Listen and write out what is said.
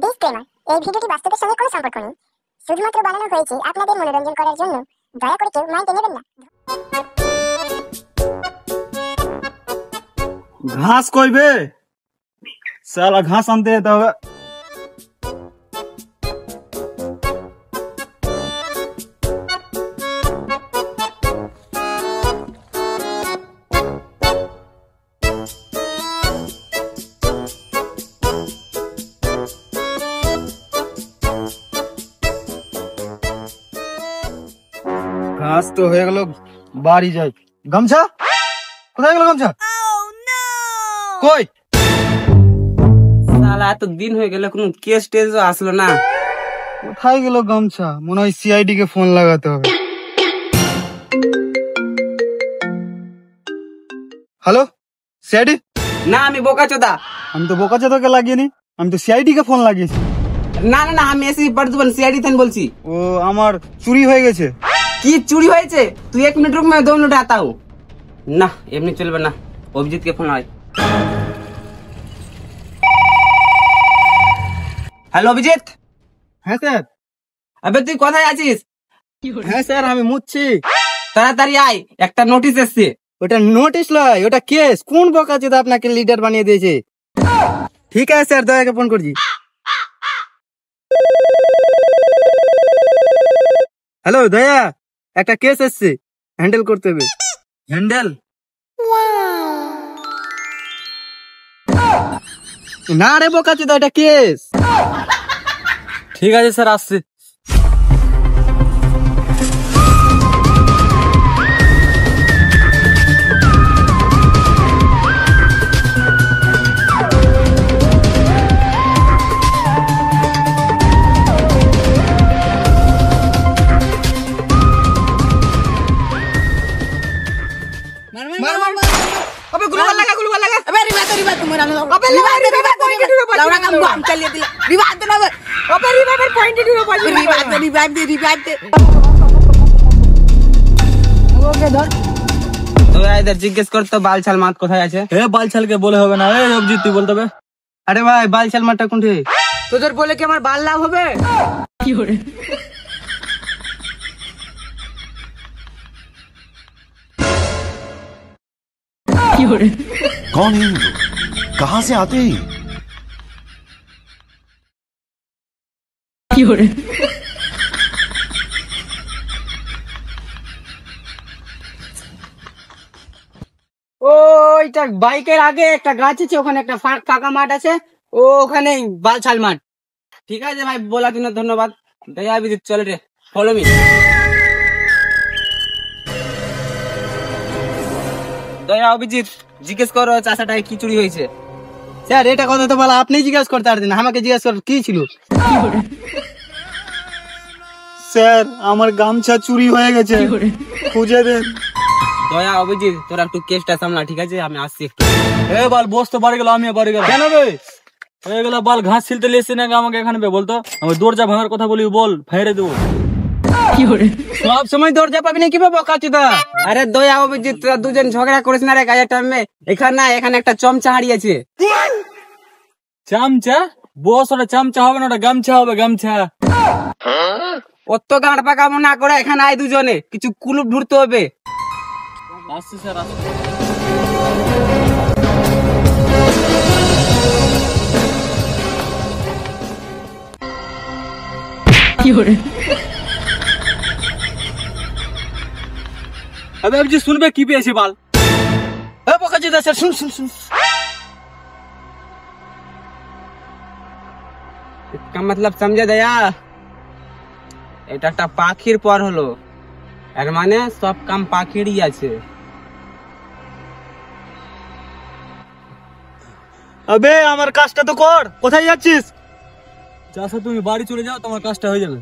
Disclaimer, এই ভিডিওটি বাস্তবের সঙ্গে কোনো সম্পর্ক নেই, শুধুমাত্র বানানো হয়েছে আপনাদের মনোরঞ্জন করার জন্য। দয়া করে কেউ মাইন্ডে নেবেন না। घास कोई बे साला घास आनते है तो घास तो हो गलो बाड़ी जाए गमछा কোথায় গেল গমছা কই সালা এত দিন হয়ে গেল কোনো কেস টেসও আসলো না। কোথায় গেল গমছা? মনে হয় সিআইডি কে ফোন লাগাতে হবে। Hello CID? না আমি বোকাচোদা। আমি তো বোকাচোদাকে লাগিয়েনি, আমি তো সিআইডি কে ফোন লাগিয়েছি। না না না আমি এসি বর্ধমান সিআইডি থেকে বলছি। ও আমার চুরি হয়ে গেছে। কি চুরি হয়েছে? তুই 1 মিনিট রুক, मैं 2 मिनट आता हूँ। না এমনি চলবে না, অভিজিৎ কে ফোন হয়। হ্যালো অভিজিৎ। হ্যাঁ স্যার। আবে তুই কোথায় আছিস? হ্যাঁ স্যার আমি মুচ্ছি। তাড়াতাড়ি আয়, একটা নোটিশ এসছে। ওটা নোটিশ লয়, ওটা কেস। কোন বোকাচোদা আপনাকে লিডার বানিয়ে দিয়েছে? ঠিক আছে স্যার, দয়াকে ফোন করছি। হ্যালো দয়া, একটা কেস এসছে, হ্যান্ডেল করতে হবে। হ্যান্ডেল? না রে বোকাচোদা, এটা কেস। ঠিক আছে স্যার, আসছে। अबे गुलवाल लगा अबे रिवाज तो मेरा अबे रिवाज लौड़ा का बम चलिए दिला रिवाज तो ना अबे रिवाज पॉइंट दे रिवाज दे ओके धर तो इधर জিজ্ঞেস কর তো বালছাল মাঠ কোথায় আছে। এ বালছাল কে বলে হবে না, এই অভিজিৎ তুই বলতে হবে। আরে ভাই বালছাল মাঠটা কোনটি? তোদের বলে কি আমার বাল লাভ হবে? কি করে कौन है ये लोग? कहाँ से आते हैं? ওইটা বাইকের আগে একটা গাছ আছে, ওখানে একটা ফাঁকা মাঠ আছে, ওখানে বালছাল মাঠ। ঠিক আছে ভাই, বলার জন্য ধন্যবাদ। দয়া অভিজিৎ চল রে, ফলো মি। দয়া অভিজিৎ জিজ্ঞেস করো চাষাটায় কি চুরি হয়েছে। স্যার এটা কথা তো বলা, আপনি জিজ্ঞাসা করতে পারতেন, আমাকে জিজ্ঞাসা করার কি ছিল? স্যার আমার গামছা চুরি হয়ে গেছে, খুঁজে দেন। দয়া অভিজিৎ তোরা একটু কেসটা সামলা, ঠিক আছে? আমি আসছি একটু। এ বাল বস তো বাড়ি গেল, আমি বাড়ি গেলাম। কেন বে হয়ে গেল বাল? ঘাস ছিলতে লেসছে না আমাকে এখানে বে বলতো। আমি দরজা ভাঙার কথা বলি, বল ফাইরে দেবো। সব সময় দরজা পাবি না কি বাবা কাচুদা? আরে দয়া অভিজিৎ তোরা দুজন ঝগড়া করিস না রে গায়ের টাইমে। এখানে না, এখানে একটা চমচা হারিয়েছে। চামচা? বস ওটা চামচা হবে না, ওটা গামছা হবে, গামছা। অত গাঁড় পাকামো না করে এখানে আয় দুজনে, কিছু কুলুপ ঢুরতে হবে। আসছে স্যার, আসছে। अबे अभी सुन बे की पेशी बाल। ए बोकाचोदा सर सुन सुन सुन। इसका मतलब समझे दया? এটা একটা পাখির পর হলো, এর মানে সব কাম পাখিরই আছে। अबे আমার কাজটা তো কর। কোথায় যাচ্ছিস? চাচা তুমি বাড়ি চলে যাও, তোমার কাজটা হয়ে যাবে।